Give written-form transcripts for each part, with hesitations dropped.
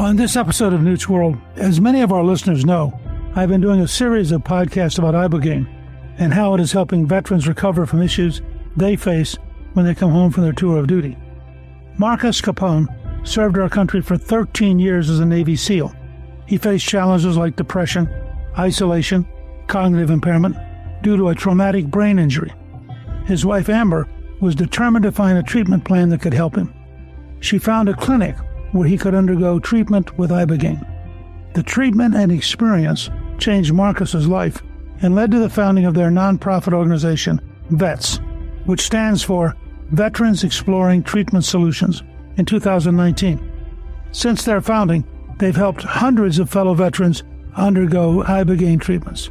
On this episode of Newt's World, as many of our listeners know, I've been doing a series of podcasts about Ibogaine and how it is helping veterans recover from issues they face when they come home from their tour of duty. Marcus Capone served our country for 13 years as a Navy SEAL. He faced challenges like depression, isolation, cognitive impairment due to a traumatic brain injury. His wife Amber was determined to find a treatment plan that could help him. She found a clinic where he could undergo treatment with Ibogaine. The treatment and experience changed Marcus's life and led to the founding of their nonprofit organization, VETS, which stands for Veterans Exploring Treatment Solutions, in 2019. Since their founding, they've helped hundreds of fellow veterans undergo Ibogaine treatments.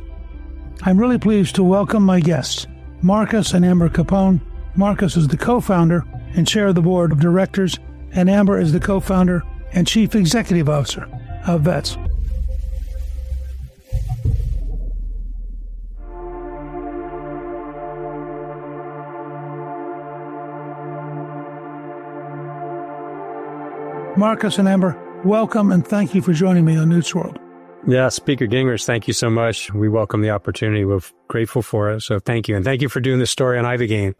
I'm really pleased to welcome my guests, Marcus and Amber Capone. Marcus is the co-founder and chair of the board of directors, and Amber is the co-founder and chief executive officer of VETS. Marcus and Amber, welcome and thank you for joining me on Newt's World. Yeah, Speaker Gingrich, thank you so much. We welcome the opportunity. We're grateful for it. So thank you. And thank you for doing this story on Ibogaine.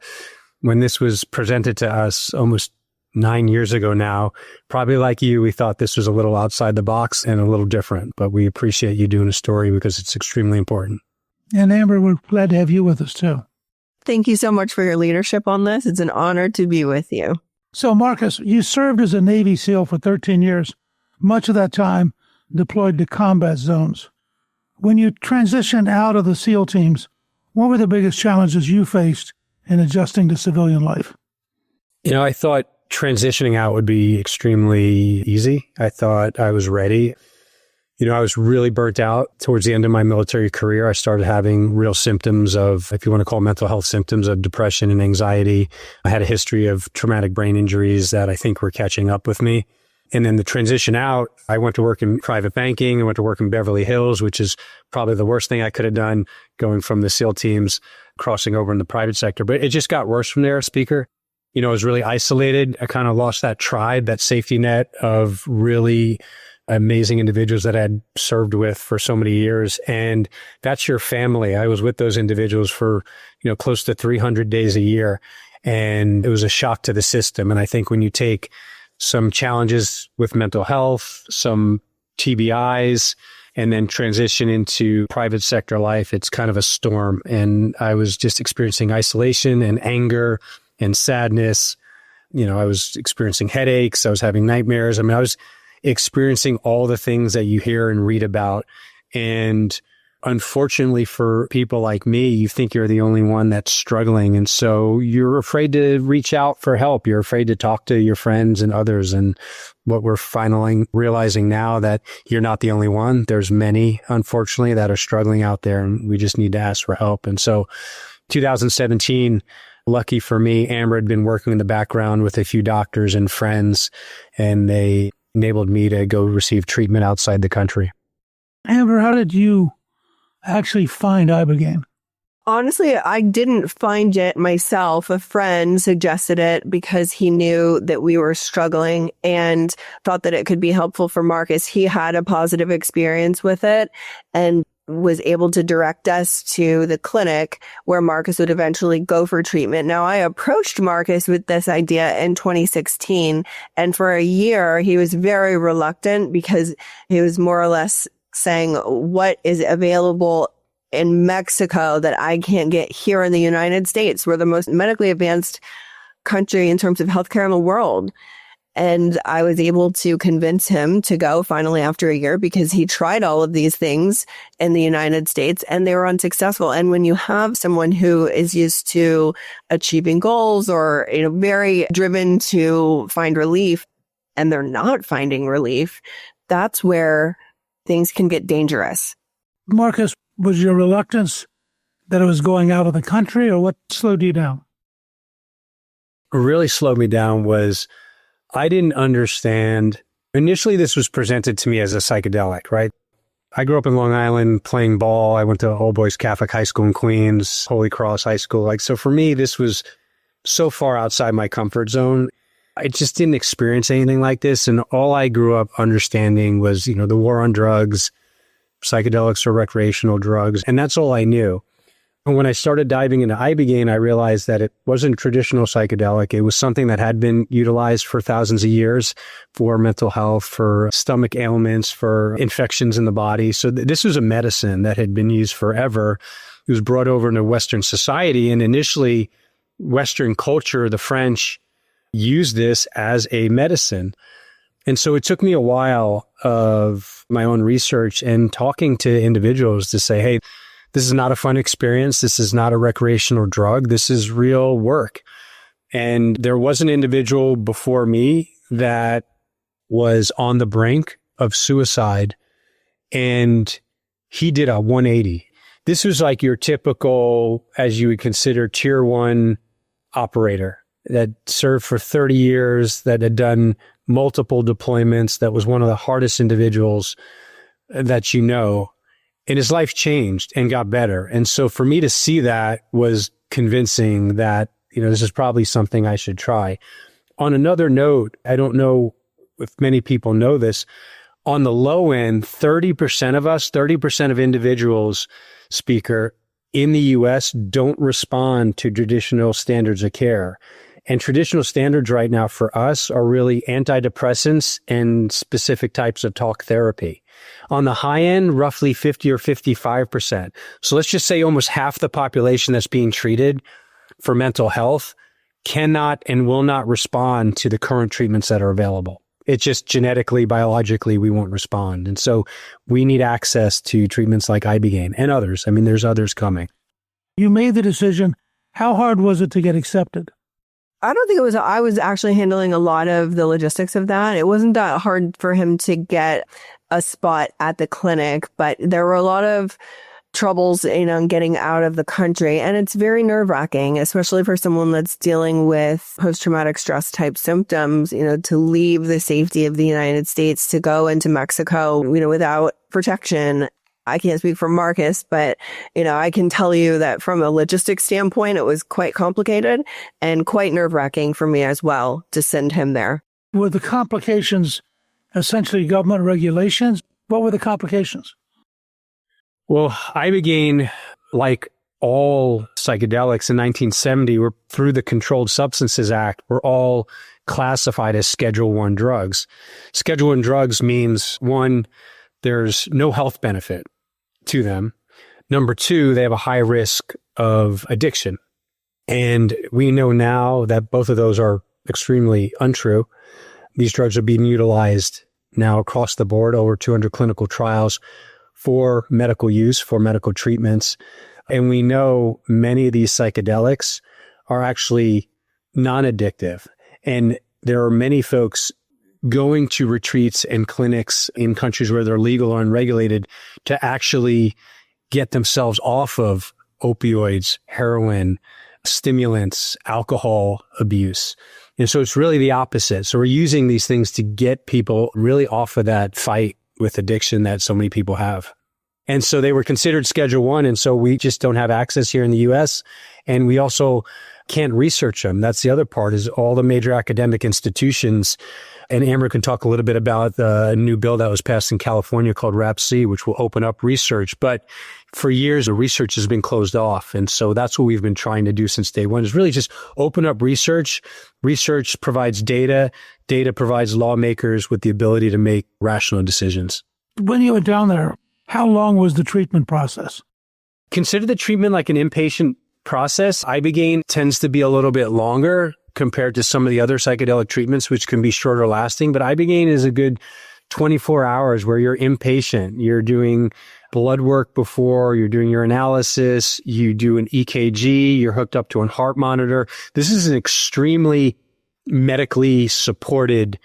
When this was presented to us almost 9 years ago now, probably like you, we thought this was a little outside the box and a little different. But we appreciate you doing a story because it's extremely important. And Amber, we're glad to have you with us too. Thank you so much for your leadership on this. It's an honor to be with you. So, Marcus, you served as a Navy SEAL for 13 years, much of that time deployed to combat zones. When you transitioned out of the SEAL teams, what were the biggest challenges you faced in adjusting to civilian life? You know, I thought transitioning out would be extremely easy. I thought I was ready. You know, I was really burnt out towards the end of my military career. I started having real symptoms of, if you want to call mental health symptoms, of depression and anxiety. I had a history of traumatic brain injuries that I think were catching up with me. And then the transition out, I went to work in private banking. I went to work in Beverly Hills, which is probably the worst thing I could have done, going from the SEAL teams, crossing over in the private sector. But it just got worse from there, Speaker. You know, I was really isolated. I kind of lost that tribe, that safety net of really amazing individuals that I had served with for so many years. And that's your family. I was with those individuals for, you know, close to 300 days a year. And it was a shock to the system. And I think when you take some challenges with mental health, some TBIs, and then transition into private sector life, it's kind of a storm. And I was just experiencing isolation and anger and sadness. You know, I was experiencing headaches. I was having nightmares. I mean, I was experiencing all the things that you hear and read about. And unfortunately for people like me, you think you're the only one that's struggling. And so you're afraid to reach out for help. You're afraid to talk to your friends and others. And what we're finally realizing now, that you're not the only one. There's many, unfortunately, that are struggling out there, and we just need to ask for help. And so 2017, lucky for me, Amber had been working in the background with a few doctors and friends, and they enabled me to go receive treatment outside the country. Amber, how did you actually find Ibogaine? Honestly, I didn't find it myself. A friend suggested it because he knew that we were struggling and thought that it could be helpful for Marcus. He had a positive experience with it and was able to direct us to the clinic where Marcus would eventually go for treatment. Now, I approached Marcus with this idea in 2016, and for a year, he was very reluctant because he was more or less saying, what is available in Mexico that I can't get here in the United States? We're the most medically advanced country in terms of healthcare in the world. And I was able to convince him to go finally after a year because he tried all of these things in the United States and they were unsuccessful. And when you have someone who is used to achieving goals or, you know, very driven to find relief and they're not finding relief, that's where things can get dangerous. Marcus, was your reluctance that it was going out of the country, or what slowed you down? What really slowed me down was I didn't understand. Initially, this was presented to me as a psychedelic, right? I grew up in Long Island playing ball. I went to All Boys Catholic High School in Queens, Holy Cross High School. So for me, this was so far outside my comfort zone. I just didn't experience anything like this. And all I grew up understanding was, the war on drugs, psychedelics or recreational drugs. And that's all I knew. And when I started diving into Ibogaine, I realized that it wasn't traditional psychedelic. It was something that had been utilized for thousands of years for mental health, for stomach ailments, for infections in the body. So this was a medicine that had been used forever. It was brought over into Western society. And initially, Western culture, the French, used this as a medicine. And so it took me a while of my own research and talking to individuals to say, hey, this is not a fun experience. This is not a recreational drug. This is real work. And there was an individual before me that was on the brink of suicide, and he did a 180. This was like your typical, as you would consider, tier 1 operator that served for 30 years, that had done multiple deployments, that was one of the hardest individuals that and his life changed and got better. And so for me to see that was convincing that, this is probably something I should try. On another note, I don't know if many people know this, on the low end, 30% of individuals, speaker, in the US don't respond to traditional standards of care. And traditional standards right now for us are really antidepressants and specific types of talk therapy. On the high end, roughly 50 or 55%. So let's just say almost half the population that's being treated for mental health cannot and will not respond to the current treatments that are available. It's just genetically, biologically, we won't respond. And so we need access to treatments like Ibogaine and others. I mean, there's others coming. You made the decision. How hard was it to get accepted? I don't think it was. I was actually handling a lot of the logistics of that. It wasn't that hard for him to get a spot at the clinic, but there were a lot of troubles, getting out of the country. And it's very nerve-wracking, especially for someone that's dealing with post-traumatic stress type symptoms, to leave the safety of the United States to go into Mexico, without protection. I can't speak for Marcus, but, I can tell you that from a logistics standpoint, it was quite complicated and quite nerve-wracking for me as well to send him there. Were the complications essentially government regulations? What were the complications? Well, Ibogaine, like all psychedelics in 1970, were through the Controlled Substances Act, were all classified as Schedule I drugs. Schedule I drugs means, one, there's no health benefit to them. Number two, they have a high risk of addiction. And we know now that both of those are extremely untrue. These drugs are being utilized now across the board, over 200 clinical trials for medical use, for medical treatments. And we know many of these psychedelics are actually non-addictive. And there are many folks going to retreats and clinics in countries where they're legal or unregulated to actually get themselves off of opioids, heroin, stimulants, alcohol abuse. And so it's really the opposite. So we're using these things to get people really off of that fight with addiction that so many people have. And so they were considered Schedule I. And so we just don't have access here in the US. And we also can't research them. That's the other part, is all the major academic institutions. And Amber can talk a little bit about the new bill that was passed in California called RAP-C, which will open up research. But for years, the research has been closed off. And so that's what we've been trying to do since day one, is really just open up research. Research provides data. Data provides lawmakers with the ability to make rational decisions. When you were down there, how long was the treatment process? Consider the treatment like an inpatient process. Ibogaine tends to be a little bit longer compared to some of the other psychedelic treatments, which can be shorter lasting. But Ibogaine is a good 24 hours where you're inpatient. You're doing blood work before, you're doing your analysis, you do an EKG, you're hooked up to a heart monitor. This is an extremely medically supported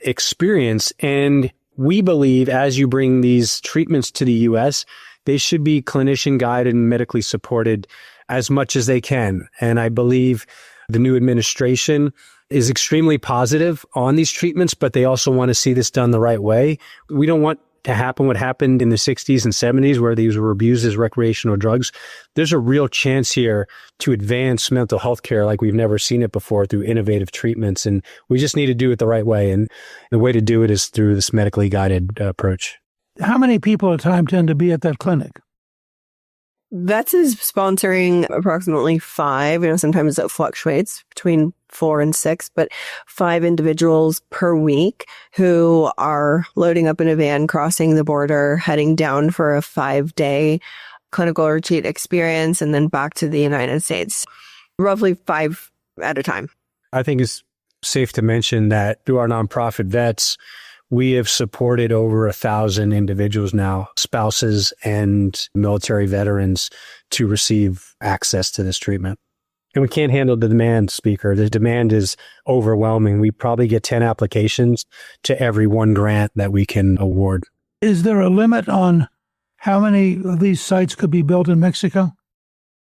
experience. And we believe as you bring these treatments to the US, they should be clinician guided and medically supported as much as they can. And I believe the new administration is extremely positive on these treatments, but they also want to see this done the right way. We don't want to happen what happened in the 60s and 70s, where these were abused as recreational drugs, there's a real chance here to advance mental health care like we've never seen it before through innovative treatments. And we just need to do it the right way. And the way to do it is through this medically guided approach. How many people at a time tend to be at that clinic? VETS is sponsoring approximately 5. Sometimes it fluctuates between 4 and 6, but 5 individuals per week who are loading up in a van, crossing the border, heading down for a 5-day clinical retreat experience, and then back to the United States. Roughly 5 at a time. I think it's safe to mention that through our nonprofit VETS, we have supported over 1,000 individuals now, spouses and military veterans, to receive access to this treatment. And we can't handle the demand, Speaker. The demand is overwhelming. We probably get 10 applications to every 1 grant that we can award. Is there a limit on how many of these sites could be built in Mexico?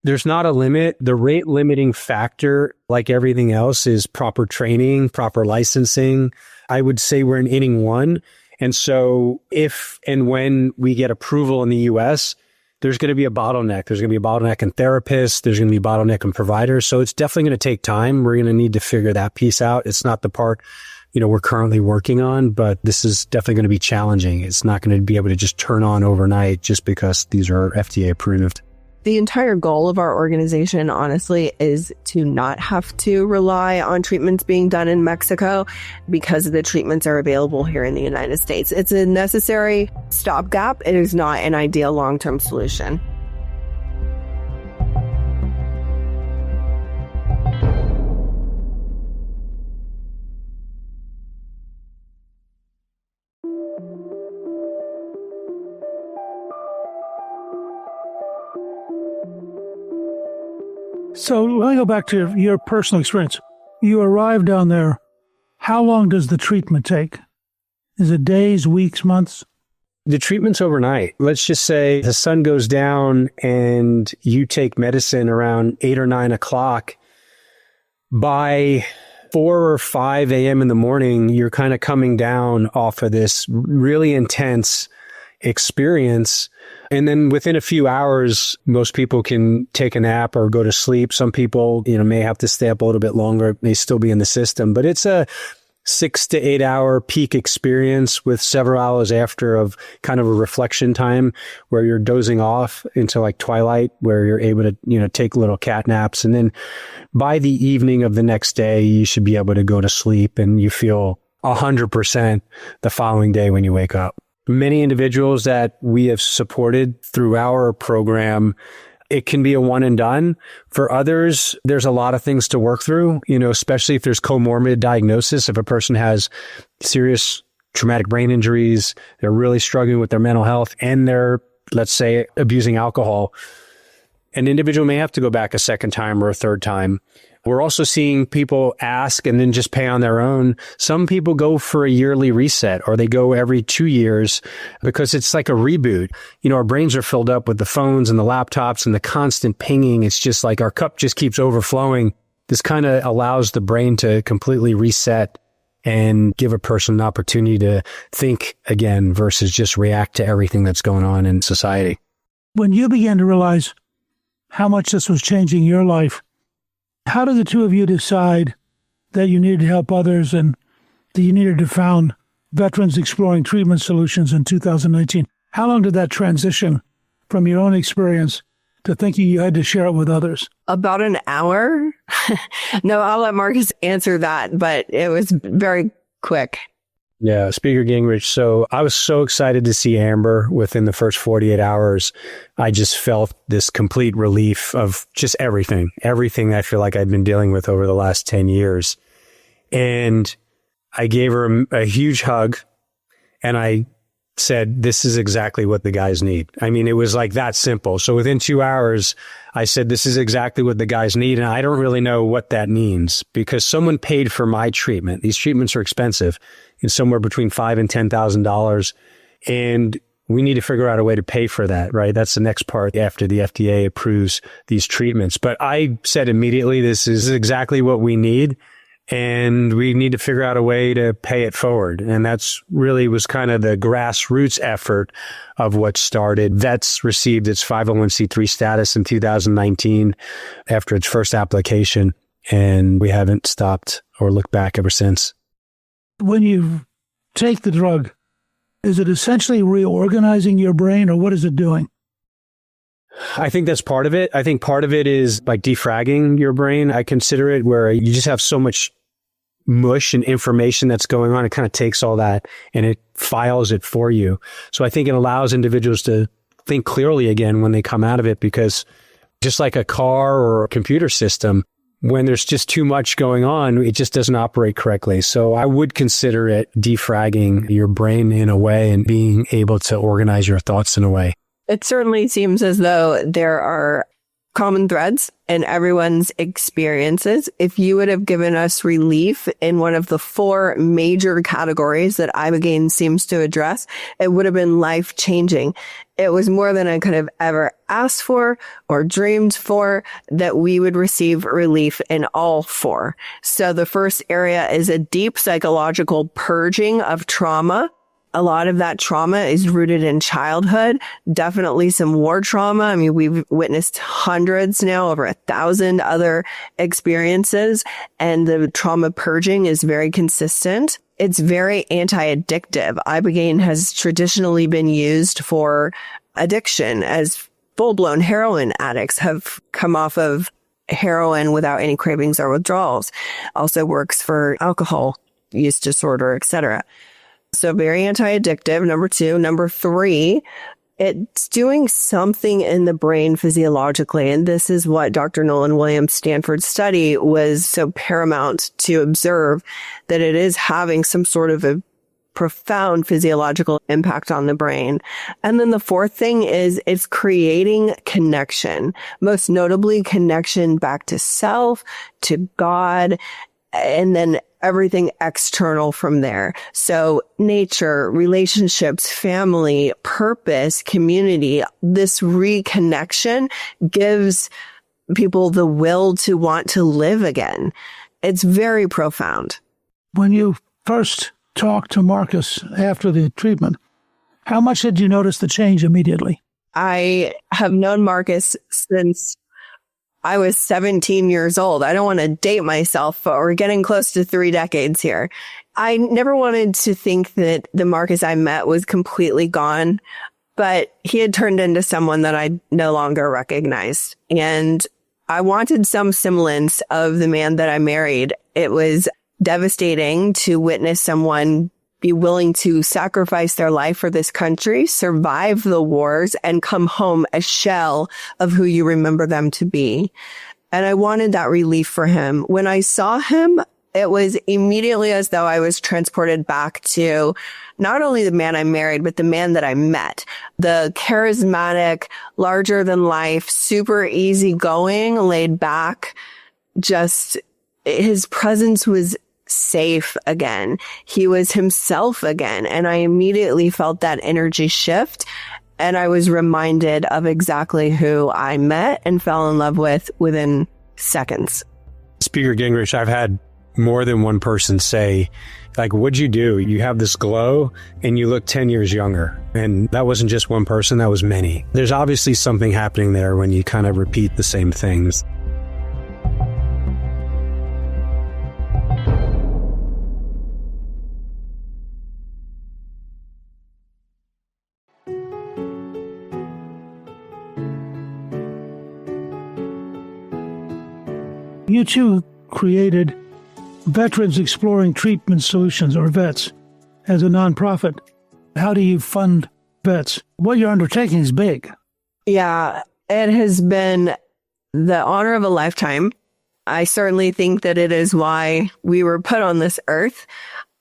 There's not a limit. The rate limiting factor, like everything else, is proper training, proper licensing. I would say we're in inning 1. And so if and when we get approval in the U.S., there's going to be a bottleneck. There's going to be a bottleneck in therapists. There's going to be a bottleneck in providers. So it's definitely going to take time. We're going to need to figure that piece out. It's not the part, we're currently working on, but this is definitely going to be challenging. It's not going to be able to just turn on overnight just because these are FDA approved. The entire goal of our organization, honestly, is to not have to rely on treatments being done in Mexico because the treatments are available here in the United States. It's a necessary stopgap. It is not an ideal long-term solution. So let me go back to your personal experience. You arrive down there. How long does the treatment take? Is it days, weeks, months? The treatment's overnight. Let's just say the sun goes down and you take medicine around 8 or 9 o'clock. By 4 or 5 a.m. in the morning, you're kind of coming down off of this really intense experience. And then within a few hours, most people can take a nap or go to sleep. Some people, may have to stay up a little bit longer, may still be in the system, but it's a 6 to 8 hour peak experience with several hours after of kind of a reflection time where you're dozing off into like twilight, where you're able to, take little cat naps. And then by the evening of the next day, you should be able to go to sleep and you feel 100% the following day when you wake up. Many individuals that we have supported through our program, it can be a one and done. For others, there's a lot of things to work through, especially if there's comorbid diagnosis. If a person has serious traumatic brain injuries, they're really struggling with their mental health, and they're, let's say, abusing alcohol, an individual may have to go back a second time or a third time. We're also seeing people ask and then just pay on their own. Some people go for a yearly reset, or they go every 2 years because it's like a reboot. Our brains are filled up with the phones and the laptops and the constant pinging. It's just like our cup just keeps overflowing. This kind of allows the brain to completely reset and give a person an opportunity to think again versus just react to everything that's going on in society. When you began to realize how much this was changing your life, how did the two of you decide that you needed to help others and that you needed to found Veterans Exploring Treatment Solutions in 2019? How long did that transition from your own experience to thinking you had to share it with others? About an hour. No, I'll let Marcus answer that, but it was very quick. Yeah, Speaker Gingrich. So I was so excited to see Amber within the first 48 hours. I just felt this complete relief of just everything I feel like I'd been dealing with over the last 10 years. And I gave her a huge hug and I said, this is exactly what the guys need. I mean, it was like that simple. So within 2 hours, I said, this is exactly what the guys need. And I don't really know what that means because someone paid for my treatment. These treatments are expensive. It's somewhere between $5,000 and $10,000. And we need to figure out a way to pay for that, right? That's the next part after the FDA approves these treatments. But I said immediately, this is exactly what we need. and we need to figure out a way to pay it forward. And that's really was kind of the grassroots effort of what started. VETS received its 501c3 status in 2019 after its first application, and we haven't stopped or looked back ever since. When you take the drug, is it essentially reorganizing your brain, or what is it doing? I think that's part of it. I think part of it is like defragging your brain. I consider it where you just have so much mush and information that's going on. It kind of takes all that and it files it for you. So I think it allows individuals to think clearly again when they come out of it, because just like a car or a computer system, when there's just too much going on, it just doesn't operate correctly. So I would consider it defragging your brain in a way and being able to organize your thoughts in a way. It certainly seems as though there are common threads in everyone's experiences. If you would have given us relief in one of the 4 major categories that Ibogaine seems to address, it would have been life-changing. It was more than I could have ever asked for or dreamed for that we would receive relief in all 4. So the first area is a deep psychological purging of trauma. A lot of that trauma is rooted in childhood, definitely some war trauma. I mean, we've witnessed hundreds now, over 1,000 other experiences, and the trauma purging is very consistent. It's very anti-addictive. Ibogaine has traditionally been used for addiction, as full-blown heroin addicts have come off of heroin without any cravings or withdrawals. Also works for alcohol use disorder, etc. So very anti-addictive, number 2. Number 3, it's doing something in the brain physiologically. And this is what Dr. Nolan Williams' Stanford study was so paramount to observe, that it is having some sort of a profound physiological impact on the brain. And then the 4th thing is it's creating connection, most notably connection back to self, to God, and then everything external from there. So nature, relationships, family, purpose, community, this reconnection gives people the will to want to live again. It's very profound. When you first talked to Marcus after the treatment, how much did you notice the change immediately? I have known Marcus since I was 17 years old. I don't want to date myself, but we're getting close to 3 decades here. I never wanted to think that the Marcus I met was completely gone, but he had turned into someone that I no longer recognized. And I wanted some semblance of the man that I married. It was devastating to witness someone be willing to sacrifice their life for this country, survive the wars, and come home a shell of who you remember them to be. And I wanted that relief for him. When I saw him, it was immediately as though I was transported back to not only the man I married, but the man that I met. The charismatic, larger than life, super easygoing, laid back, just his presence was safe again. He was himself again. And I immediately felt that energy shift. And I was reminded of exactly who I met and fell in love with within seconds. Speaker Gingrich, I've had more than one person say, like, what'd you do? You have this glow and you look 10 years younger. And that wasn't just one person, that was many. There's obviously something happening there when you kind of repeat the same things. You two created Veterans Exploring Treatment Solutions, or VETS, as a nonprofit. How do you fund VETS? What you're undertaking is big. Yeah, it has been the honor of a lifetime. I certainly think that it is why we were put on this earth.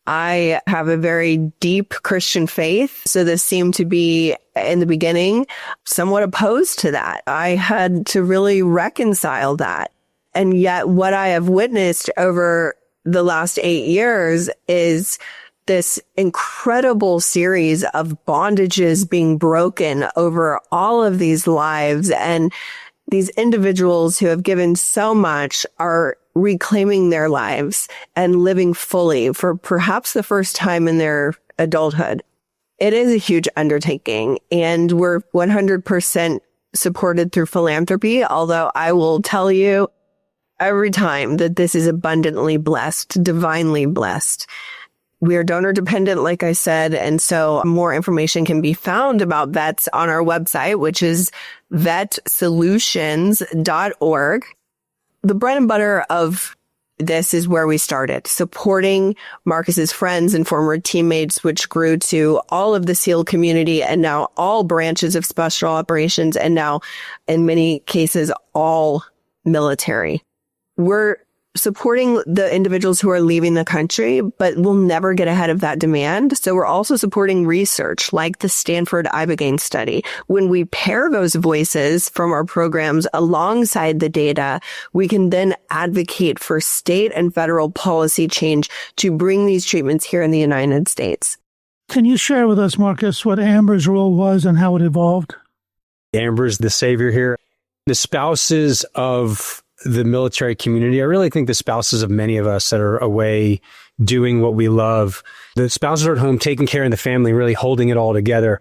I have a very deep Christian faith, so this seemed to be, in the beginning, somewhat opposed to that. I had to really reconcile that. And yet what I have witnessed over the last 8 years is this incredible series of bondages being broken over all of these lives. And these individuals who have given so much are reclaiming their lives and living fully for perhaps the first time in their adulthood. It is a huge undertaking, and we're 100% supported through philanthropy, although I will tell you every time that this is abundantly blessed, divinely blessed. We are donor dependent, like I said, and so more information can be found about VETS on our website, which is vetsolutions.org. The bread and butter of this is where we started, supporting Marcus's friends and former teammates, which grew to all of the SEAL community and now all branches of special operations, and now in many cases, all military. We're supporting the individuals who are leaving the country, but we'll never get ahead of that demand. So we're also supporting research like the Stanford Ibogaine study. When we pair those voices from our programs alongside the data, we can then advocate for state and federal policy change to bring these treatments here in the United States. Can you share with us, Marcus, what Amber's role was and how it evolved? Amber's the savior here. The spouses of the military community, I really think the spouses of many of us that are away doing what we love, the spouses are at home taking care of the family, really holding it all together.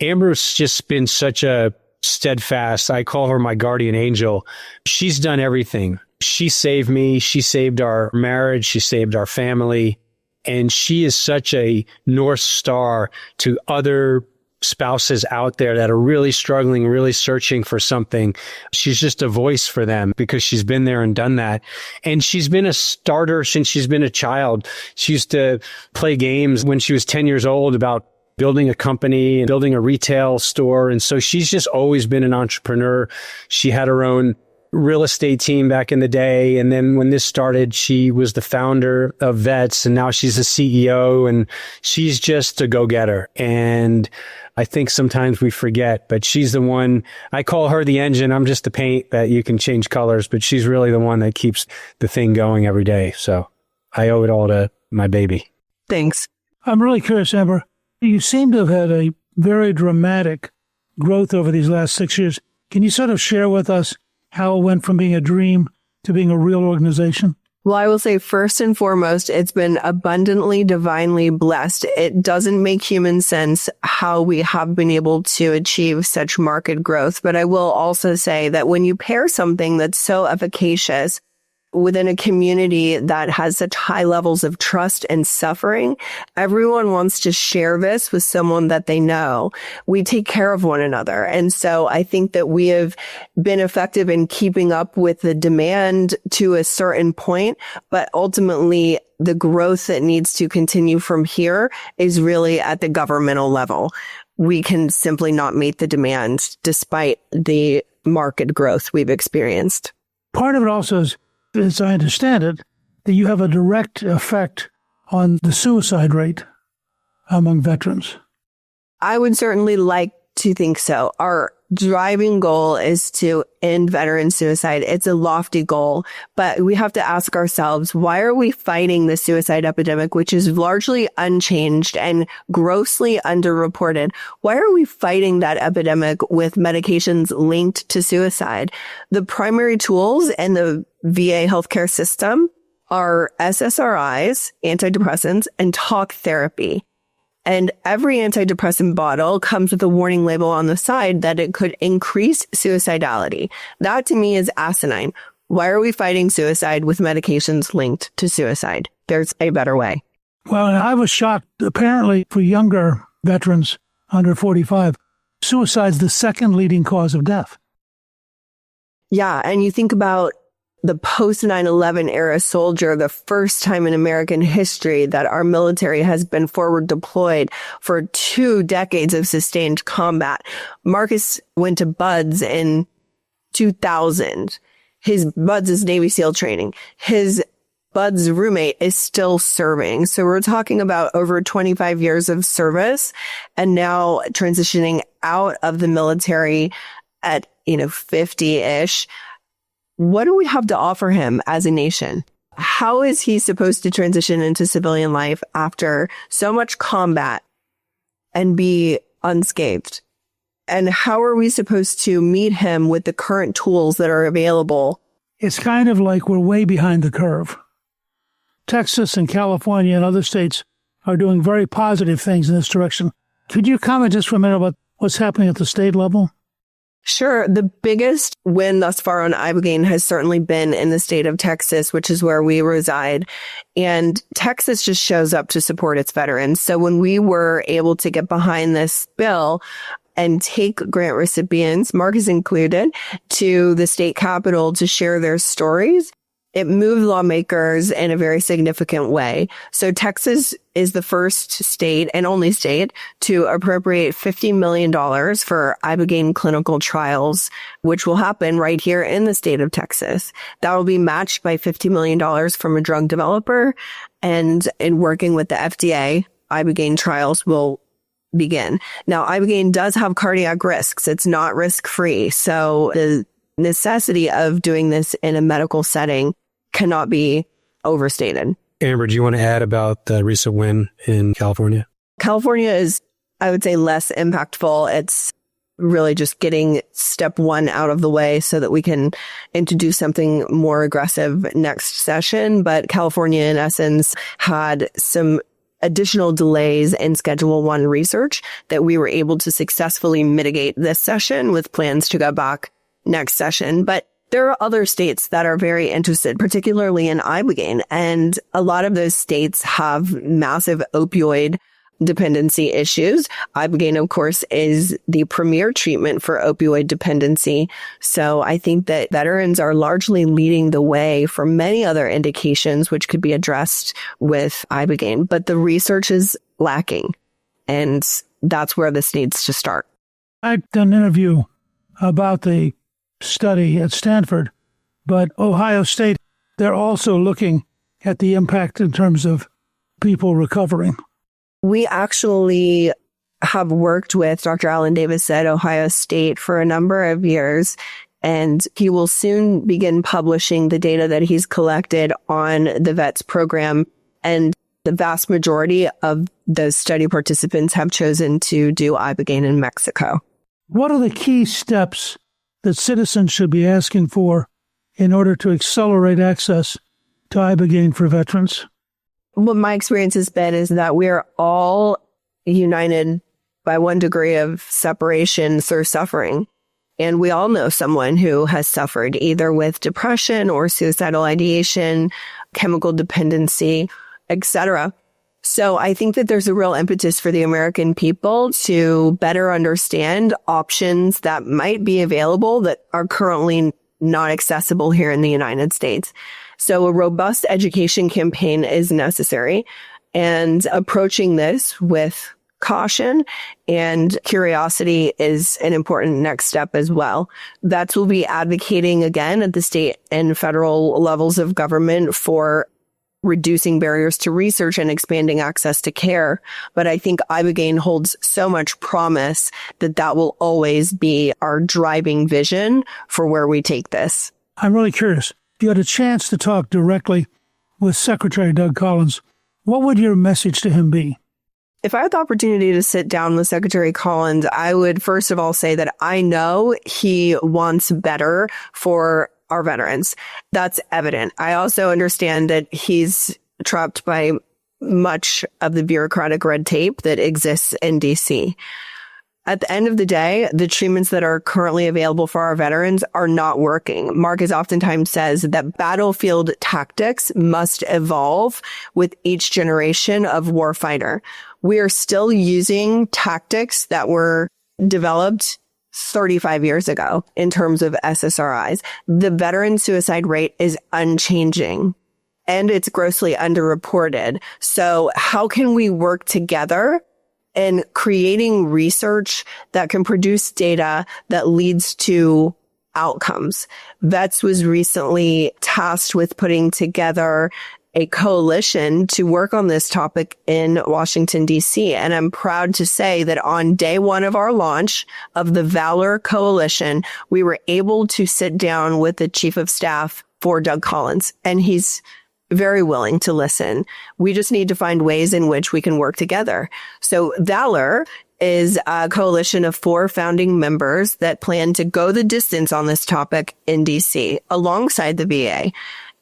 Amber's just been such a steadfast, I call her my guardian angel. She's done everything. She saved me. She saved our marriage. She saved our family. And she is such a North Star to other spouses out there that are really struggling, really searching for something. She's just a voice for them because she's been there and done that. And she's been a starter since she's been a child. She used to play games when she was 10 years old about building a company and building a retail store. And so she's just always been an entrepreneur. She had her own real estate team back in the day. And then when this started, she was the founder of VETS, and now she's the CEO, and she's just a go-getter. And I think sometimes we forget, but she's the one. I call her the engine. I'm just the paint that you can change colors, but she's really the one that keeps the thing going every day. So I owe it all to my baby. Thanks. I'm really curious, Amber. You seem to have had a very dramatic growth over these last 6 years. Can you sort of share with us how it went from being a dream to being a real organization? Well, I will say first and foremost, it's been abundantly, divinely blessed. It doesn't make human sense how we have been able to achieve such market growth. But I will also say that when you pair something that's so efficacious within a community that has such high levels of trust and suffering, everyone wants to share this with someone that they know. We take care of one another. And so I think that we have been effective in keeping up with the demand to a certain point, but ultimately the growth that needs to continue from here is really at the governmental level. We can simply not meet the demand despite the market growth we've experienced. Part of it also is, as I understand it, that you have a direct effect on the suicide rate among veterans. I would certainly like to think so. Our driving goal is to end veteran suicide. It's a lofty goal, but we have to ask ourselves, why are we fighting the suicide epidemic, which is largely unchanged and grossly underreported? Why are we fighting that epidemic with medications linked to suicide? The primary tools in the VA healthcare system are SSRIs, antidepressants, and talk therapy. And every antidepressant bottle comes with a warning label on the side that it could increase suicidality. That to me is asinine. Why are we fighting suicide with medications linked to suicide? There's a better way. Well, I was shocked. Apparently, for younger veterans under 45, suicide's the second leading cause of death. Yeah, and you think about the post 9/11 era soldier, the first time in American history that our military has been forward deployed for 2 decades of sustained combat. Marcus went to BUDS in 2000. His BUDS is Navy SEAL training. His BUDS roommate is still serving. So we're talking about over 25 years of service and now transitioning out of the military at, 50-ish. What do we have to offer him as a nation? How is he supposed to transition into civilian life after so much combat and be unscathed? And how are we supposed to meet him with the current tools that are available it's kind of like we're way behind the curve. Texas and California and other states are doing very positive things in this direction. Could you comment just for a minute about what's happening at the state level? Sure. The biggest win thus far on Ibogaine has certainly been in the state of Texas, which is where we reside. And Texas just shows up to support its veterans. So when we were able to get behind this bill and take grant recipients, Marcus included, to the state capitol to share their stories, it moved lawmakers in a very significant way. So Texas is the first state and only state to appropriate $50 million for Ibogaine clinical trials, which will happen right here in the state of Texas. That will be matched by $50 million from a drug developer. And in working with the FDA, Ibogaine trials will begin. Now, Ibogaine does have cardiac risks. It's not risk-free. So the necessity of doing this in a medical setting cannot be overstated. Amber, do you want to add about the recent win in California? California is, I would say, less impactful. It's really just getting step one out of the way so that we can introduce something more aggressive next session. But California, in essence, had some additional delays in Schedule 1 research that we were able to successfully mitigate this session with plans to go back next session. But there are other states that are very interested, particularly in Ibogaine. And a lot of those states have massive opioid dependency issues. Ibogaine, of course, is the premier treatment for opioid dependency. So I think that veterans are largely leading the way for many other indications, which could be addressed with Ibogaine. But the research is lacking. And that's where this needs to start. I've done an interview about the study at Stanford, but Ohio State, they're also looking at the impact in terms of people recovering. We actually have worked with Dr. Alan Davis at Ohio State for a number of years, and he will soon begin publishing the data that he's collected on the VETS program. And the vast majority of those study participants have chosen to do Ibogaine in Mexico. What are the key steps that citizens should be asking for in order to accelerate access to Ibogaine for veterans? What my experience has been is that we're all united by one degree of separation through suffering. And we all know someone who has suffered either with depression or suicidal ideation, chemical dependency, etc. So I think that there's a real impetus for the American people to better understand options that might be available that are currently not accessible here in the United States. So a robust education campaign is necessary, and approaching this with caution and curiosity is an important next step as well. VETS will be advocating again at the state and federal levels of government for reducing barriers to research and expanding access to care. But I think Ibogaine holds so much promise that that will always be our driving vision for where we take this. I'm really curious. If you had a chance to talk directly with Secretary Doug Collins, what would your message to him be? If I had the opportunity to sit down with Secretary Collins, I would first of all say that I know he wants better for our veterans. That's evident. I also understand that he's trapped by much of the bureaucratic red tape that exists in DC. At the end of the day, the treatments that are currently available for our veterans are not working. Marcus oftentimes says that battlefield tactics must evolve with each generation of warfighter. We are still using tactics that were developed 35 years ago in terms of SSRIs. The veteran suicide rate is unchanging and it's grossly underreported. So how can we work together in creating research that can produce data that leads to outcomes? VETS was recently tasked with putting together a coalition to work on this topic in Washington, D.C. And I'm proud to say that on day one of our launch of the Valor Coalition, we were able to sit down with the chief of staff for Doug Collins, and he's very willing to listen. We just need to find ways in which we can work together. So Valor is a coalition of 4 founding members that plan to go the distance on this topic in DC alongside the VA.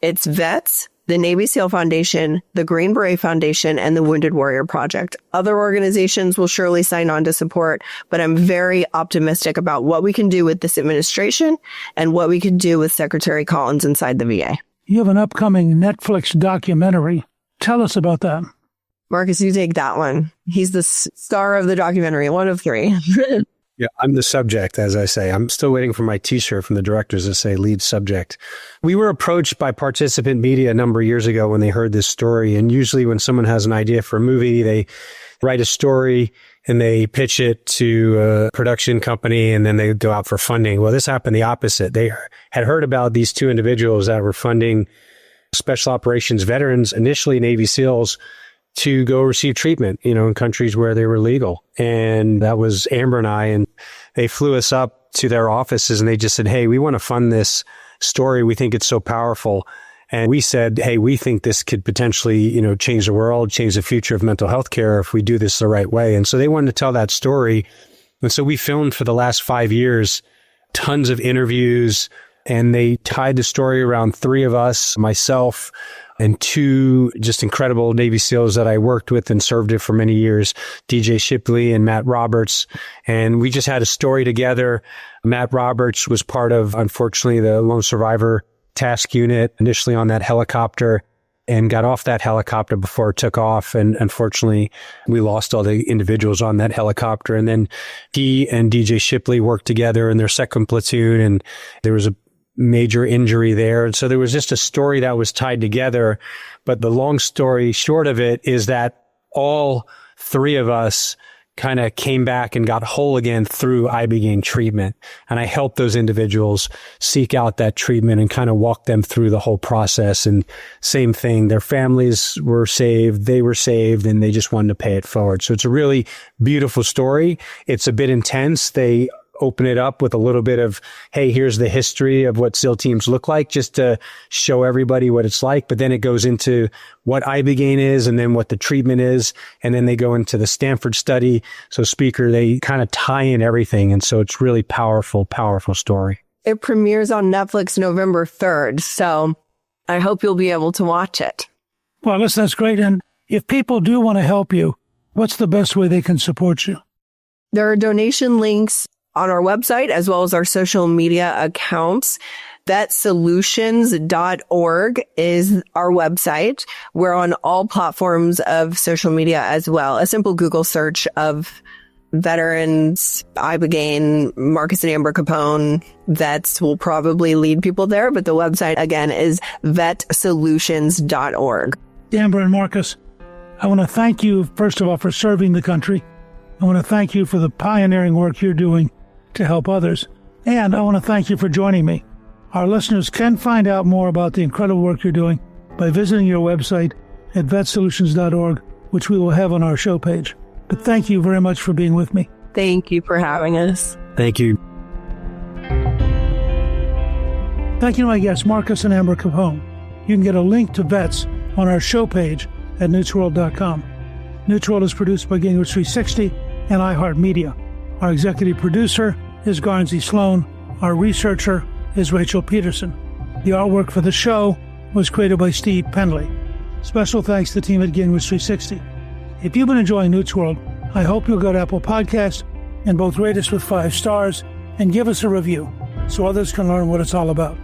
It's VETS, the Navy SEAL Foundation, the Green Beret Foundation, and the Wounded Warrior Project. Other organizations will surely sign on to support, but I'm very optimistic about what we can do with this administration and what we can do with Secretary Collins inside the VA. You have an upcoming Netflix documentary. Tell us about that. Marcus, you take that one. He's the star of the documentary, one of 3. Yeah, I'm the subject, as I say. I'm still waiting for my T-shirt from the directors to say lead subject. We were approached by participant media a number of years ago when they heard this story. And usually when someone has an idea for a movie, they write a story and they pitch it to a production company and then they go out for funding. Well, this happened the opposite. They had heard about these 2 individuals that were funding special operations veterans, initially Navy SEALs, to go receive treatment, in countries where they were legal. And that was Amber and I, and they flew us up to their offices and they just said, hey, we want to fund this story. We think it's so powerful. And we said, hey, we think this could potentially, change the world, change the future of mental health care if we do this the right way. And so they wanted to tell that story. And so we filmed for the last 5 years, tons of interviews, and they tied the story around 3 of us, myself, and 2 just incredible Navy SEALs that I worked with and served with for many years, DJ Shipley and Matt Roberts. And we just had a story together. Matt Roberts was part of, unfortunately, the lone survivor task unit, initially on that helicopter, and got off that helicopter before it took off. And unfortunately, we lost all the individuals on that helicopter. And then he and DJ Shipley worked together in their 2nd platoon, and there was a major injury there. And so there was just a story that was tied together. But the long story short of it is that all 3 of us kind of came back and got whole again through Ibogaine treatment. And I helped those individuals seek out that treatment and kind of walk them through the whole process. And same thing, their families were saved, they were saved, and they just wanted to pay it forward. So it's a really beautiful story. It's a bit intense. They open it up with a little bit of, hey, here's the history of what SEAL teams look like, just to show everybody what it's like. But then it goes into what Ibogaine is and then what the treatment is. And then they go into the Stanford study. So speaker, they kind of tie in everything. And so it's really powerful, powerful story. It premieres on Netflix November 3rd. So I hope you'll be able to watch it. Well, listen, that's great. And if people do want to help you, what's the best way they can support you? There are donation links on our website, as well as our social media accounts. VETSolutions.org is our website. We're on all platforms of social media as well. A simple Google search of veterans, Ibogaine, Marcus and Amber Capone, VETS will probably lead people there. But the website, again, is VETSolutions.org. Amber and Marcus, I want to thank you, first of all, for serving the country. I want to thank you for the pioneering work you're doing to help others. And I want to thank you for joining me. Our listeners can find out more about the incredible work you're doing by visiting your website at vetsolutions.org, which we will have on our show page. But thank you very much for being with me. Thank you for having us. Thank you. Thank you to my guests, Marcus and Amber Capone. You can get a link to VETS on our show page at newtsworld.com. Newt's World is produced by Gingrich 360 and iHeartMedia. Our executive producer is Garnsey Sloan. Our researcher is Rachel Peterson. The artwork for the show was created by Steve Penley. Special thanks to the team at Gingrich 360. If you've been enjoying Newt's World, I hope you'll go to Apple Podcasts and both rate us with 5 stars and give us a review so others can learn what it's all about.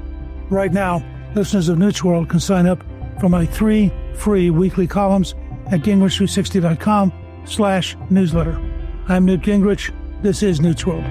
Right now, listeners of Newt's World can sign up for my 3 free weekly columns at gingrich360.com/newsletter. I'm Newt Gingrich. This is Newt's World.